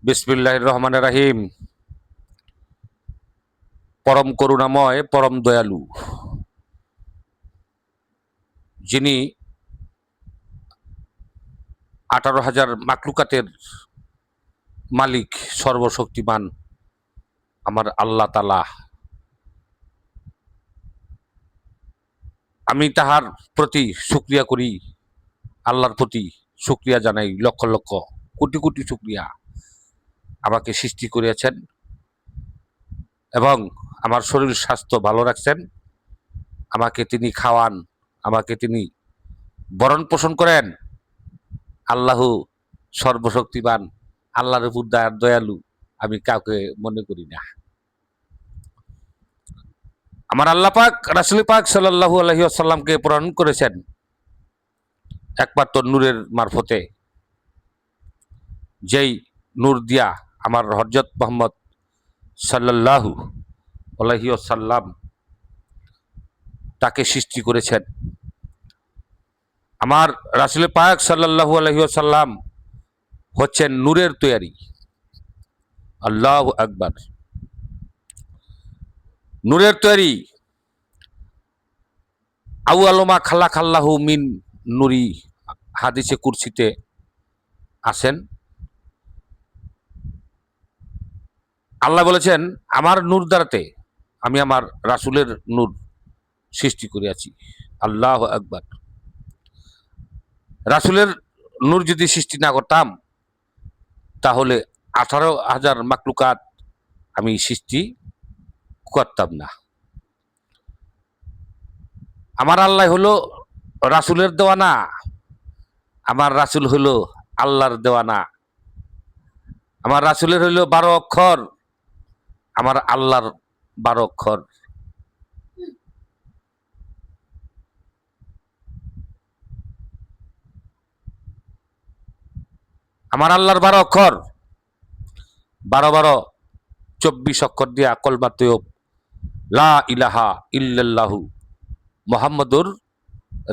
বিসমিল্লাহির রহমানির রহিম। পরম করুণাময়, পরম দয়ালু, যিনি 18,000 মাকলুকাতের মালিক, সর্বশক্তিমান আমার আল্লাহ তাআলা। আমি তাহার প্রতি শুকরিয়া করি, আল্লাহর প্রতি শুকরিয়া জানাই, লক্ষ লক্ষ কোটি কোটি শুকরিয়া। আমাকে সৃষ্টি করিয়াছেন এবং আমার শরীর স্বাস্থ্য ভালো রাখছেন। আমাকে তিনি খাওয়ান, আমাকে তিনি ভরণ পোষণ করেন। আল্লাহ সর্বশক্তিমান, আল্লাহর উপর দয়ালু আমি কাউকে মনে করি না। আমার আল্লাহ পাক রাসূল পাক সাল্লাল্লাহু আলাইহি ওয়াসাল্লামকে প্রেরণ করেছেন একমাত্র নূরের মারফতে, যেই নূর দিয়া আমার হযরত মুহাম্মদ সাল্লাল্লাহু আলাইহি ওয়াসাল্লাম তাকে সৃষ্টি করেছেন। আমার রাসূল পাক সাল্লাল্লাহু আলাইহি ওয়াসাল্লাম হচ্ছেন নূরের তৈয়ারি। আল্লাহু আকবার। নূরের তৈয়ারি। আউয়ালুমা খালাকাল্লাহু মিন নুরি, হাদিসে কুরসিতে আছেন। আল্লাহ বলেছেন, আমার নূর দ্বারাতে আমি আমার রাসূলের নূর সৃষ্টি করিয়াছি। আল্লাহু আকবার। রাসূলের নূর যদি সৃষ্টি না করতাম, তাহলে 18,000 মাকলুকাত আমি সৃষ্টি করতাম না। আমার আল্লাহ হলো রাসূলের দেওয়ানা, আমার রাসূল হলো আল্লাহর দেওয়ানা। আমার রাসূলের হইল 12 অক্ষর, আমার আল্লাহর 12 অক্ষর। আমার আল্লাহর 12 অক্ষর, 12 24 অক্ষর দিয়া কলমা তৈয়ব লা ইলাহা ইল্লাল্লাহু মুহাম্মাদুর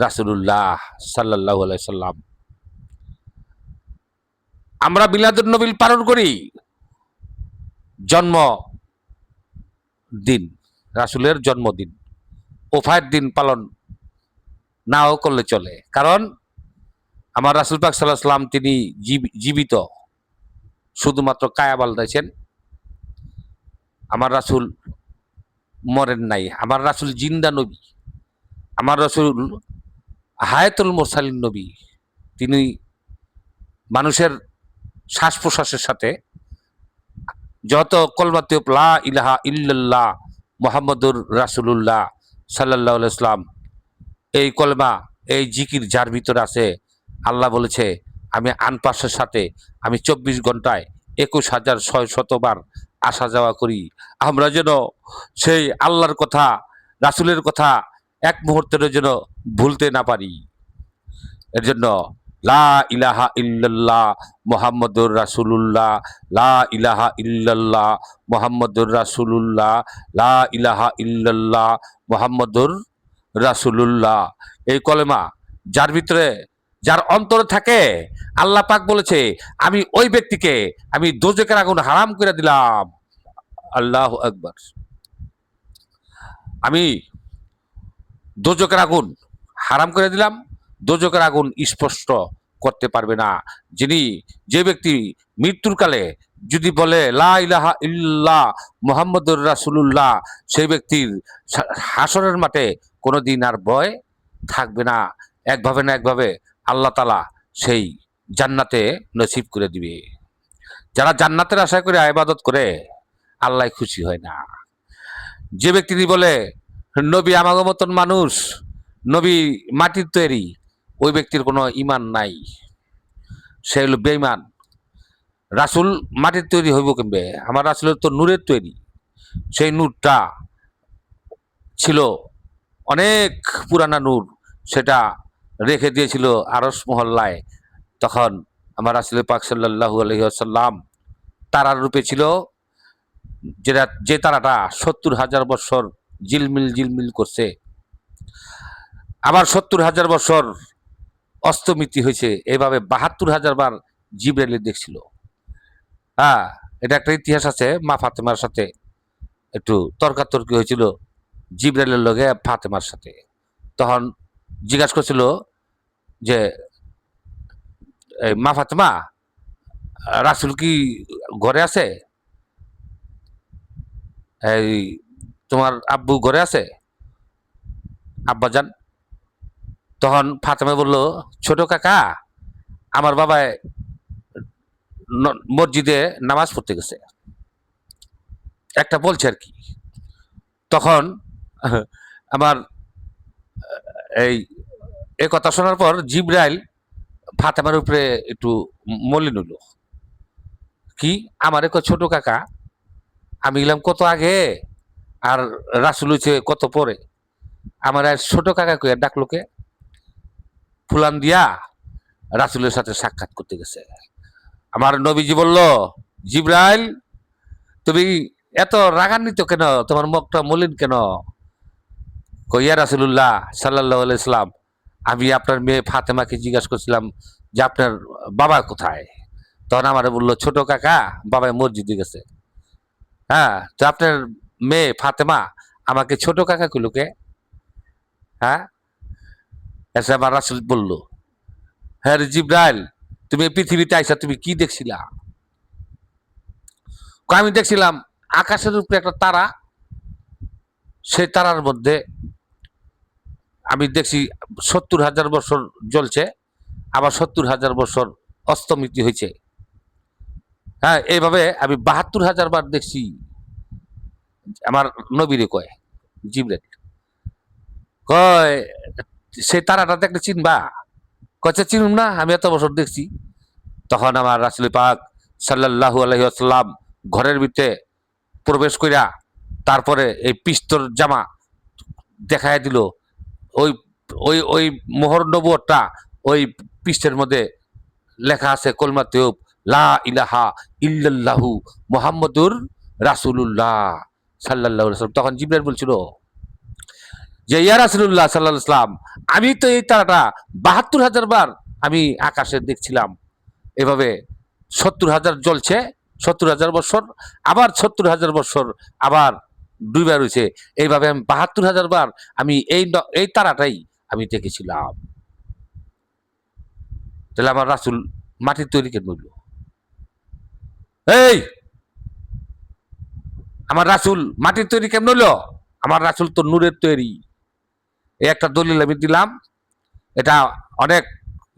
রাসূলুল্লাহ সাল্লাল্লাহু আলাইহি সাল্লাম। আমরা মিলাদুন নবী পালন করি, জন্ম দিন, রাসূলের জন্মদিন। ওফায়ের দিন পালন নাও করলে চলে, কারণ আমার রাসূল পাক সাল্লাল্লাহু আলাইহি সাল্লাম তিনি জীবিত, শুধুমাত্র কায়া পাল্টাইছেন। আমার রাসূল মরেন নাই, আমার রাসূল জিন্দা নবী। আমার রাসূল হায়াতুল মুরসালিন নবী। তিনি মানুষের শ্বাস প্রশ্বাসের সাথে যত কলমা তৈয়ব লা ইলাহা ইল্লাল্লাহ মুহাম্মাদুর রাসূলুল্লাহ সাল্লাল্লাহু আলাইহি সাল্লাম, এই কলমা, এই জিকির যার ভিতরে আছে, আল্লাহ বলেছে আমি আনপাশের সাথে আমি 24 ঘন্টায় 21,600 বার আসা যাওয়া করি। আমরা যেন সেই আল্লাহর কথা, রাসূলের কথা এক মুহূর্তের যেন ভুলতে না পারি। এর জন্য লা ইলাহা ইল্লাল্লাহ মুহাম্মাদুর রাসূলুল্লাহ, লা ইলাহা ইল্লাল্লাহ মুহাম্মাদুর রাসূলুল্লাহ, লা ইলাহা ইল্লাল্লাহ মুহাম্মাদুর রাসূলুল্লাহ। এই কলেমা যার ভিতরে, যার অন্তরে থাকে, আল্লাহ পাক বলেছে আমি ওই ব্যক্তিকে আমি দোজখের আগুন হারাম করে দিলাম। আল্লাহু আকবার। আমি দোজখের আগুন হারাম করে দিলাম, দোজখের আগুন স্পষ্ট করতে পারবে না। যে ব্যক্তি মৃত্যুর কালে যদি বলে লা ইলাহা ইল্লাল্লাহ মুহাম্মাদুর রাসূলুল্লাহ, সেই ব্যক্তির হাসরের মাঠে কোনোদিন আর ভয় থাকবে না। একভাবে না একভাবে আল্লাহ তাআলা সেই জান্নাতে নসিব করে দিবে। যারা জান্নাতের আশা করে ইবাদত করে, আল্লাহ খুশি হয় না। যে ব্যক্তি বলে নবী আমাগো মতন মানুষ, নবী মাটির তৈরি, ওই ব্যক্তির কোনো ঈমান নাই, সে হলো বেঈমান। রাসূল মাটির তৈরি হইব কেমবে? আমার রাসূলের তো নূরের তৈরি। সেই নূরটা ছিল অনেক পুরানা নূর, সেটা রেখে দিয়েছিল আরশ মহল্লায়। তখন আমার রাসূল পাক সাল্লাল্লাহু আলাইহি ওয়াসাল্লাম তারার রূপে ছিল, যে তারাটা 70,000 বছর ঝিলমিল ঝিলমিল করছে। আবার 70,000 বছর অস্তমিতি হয়েছে। এভাবে 72,000 বার জিবরাইল দেখছিল। হ্যাঁ, এটা একটা ইতিহাস আছে, মা ফাতেমার সাথে একটু তর্কাতর্কি হয়েছিল জিব্রাইলের লগে ফাতেমার সাথে। তখন জিজ্ঞাসা করছিল যে মা ফাতেমা, রাসুল কি ঘরে আছে? এই তোমার আব্বু ঘরে আছে, আব্বাজান? তখন ফাতেমা বলল, ছোট কাকা, আমার বাবা মসজিদে নামাজ পড়তে গেছে, একটা বলছে আর কি। তখন আমার এই এই কথা শোনার পর জিব্রাইল ফাতেমার উপরে একটু মলিন হইল। কি আমার এক ছোট কাকা, আমি গেলাম কত আগে, আর রাসুল হয়েছে কত পরে, আমার আর ছোট কাকা কইয়া ডাকলোকে, ফুলান দিয়া রাসুলের সাথে সাক্ষাৎ করতে গেছে। আমার নবীজি বলল, জিব্রাইল, তুমি এত রাগান্বিত কেন, তোমার মুখটা মলিন কেন? কইয়া রাসুল্লাহ সাল্লাহ ইসলাম, আমি আপনার মেয়ে ফাতেমাকে জিজ্ঞাসা করছিলাম যে আপনার বাবা কোথায়। তখন আমার বললো, ছোট কাকা বাবাই মসজিদে গেছে। হ্যাঁ, তো আপনার মেয়ে ফাতেমা আমাকে ছোট কাকা কইলকে। হ্যাঁ, এসে আমার রাসুল বললো, হ্যাঁ রে জিব্রাইল, তুমি পৃথিবীতে আইসা তুমি কি দেখছিলা? আমি দেখছিলাম আকাশের উপরে একটা তারা, সেই তারার মধ্যে আমি দেখছি ৭০,০০০ বছর জ্বলছে, আবার ৭০,০০০ বছর অস্তমিতি হয়েছে। হ্যাঁ, এইভাবে আমি ৭২,০০০ বার দেখছি। আমার নবীরে কয় জিব্রাইল, কয় সেই তারাটা দেখলে চিনবা? কচ্ছে চিনুম না, আমি এত বছর দেখছি। তখন আমার রাসূল পাক সাল্লাল্লাহু আলাইহি ওয়াসাল্লাম ঘরের ভিতরে প্রবেশ কইরা তারপরে এই পিস্তর জামা দেখায় দিল। ওই ওই ওই মোহর নবুয়তটা ওই পৃষ্ঠের মধ্যে লেখা আছে কলমা তৈয়ব, লা ইলাহা ইল্লাল্লাহু মুহাম্মাদুর রাসূলুল্লাহ সাল্লাল্লাহু আলাইহি ওয়াসাল্লাম। তখন জিবরাইল বলছিল যে ইয়া রাসূলুল্লাহ সাল্লাল্লাহু আলাইহি ওয়াসাল্লাম, আমি তো এই তারাটা ৭২,০০০ বার আমি আকাশে দেখছিলাম, এভাবে ৭০,০০০ জ্বলছে, ৭০,০০০ বছর, আবার ৭০,০০০ বছর আবার ডুবে রয়েছে। এইভাবে আমি ৭২,০০০ বার আমি এই তারাটাই আমি দেখেছিলাম। তাহলে আমার রাসুল মাটির তৈরি কেন বলল? এই আমার রাসুল মাটির তৈরি কেমন হইলো? আমার রাসুল তো নূরের তৈরি। এই একটা দলিল আমি দিলাম। এটা অনেক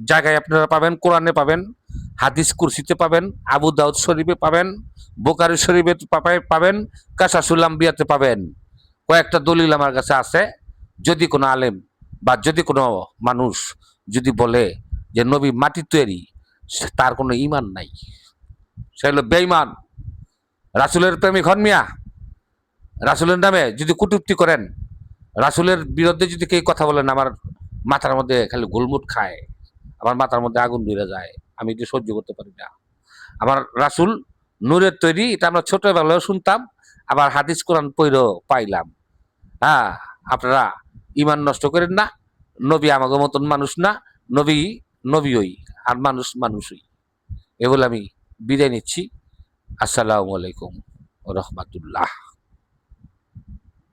জায়গায় আপনারা পাবেন, কোরআনে পাবেন, হাদিস কুরসিতে পাবেন, আবু দাউদ শরীফে পাবেন, বোকারি শরীফে পাবেন, কাসাসুল আম্বিয়াতে পাবেন। কয়েকটা দলিল আমার কাছে আছে। যদি কোনো আলেম বা যদি কোনো মানুষ যদি বলে যে নবী মাটির তৈরি, তার কোনো ইমান নাই, সে হলো বেঈমান। রাসুলের প্রেমিক হন মিয়া, রাসুলের নামে যদি কটূক্তি করেন, রাসুলের বিরুদ্ধে যদি কেউ কথা বলেন, আমার মাথার মধ্যে খালি গোলমুট খায়, আমার মাথার মধ্যে আগুন ধরে যায়, আমি এটি সহ্য করতে পারি না। আমার রাসুল নূরের তৈরি, এটা আমরা ছোটবেলায় শুনতাম, আবার হাদিস কোরআন পড়েও পাইলাম। হ্যাঁ, আপনারা ইমান নষ্ট করেন না। নবী আমাদের মতন মানুষ না, নবী নবীই, আর মানুষ মানুষই। এ বলে আমি বিদায় নিচ্ছি। আসসালামু আলাইকুম ওয়া রাহমাতুল্লাহ।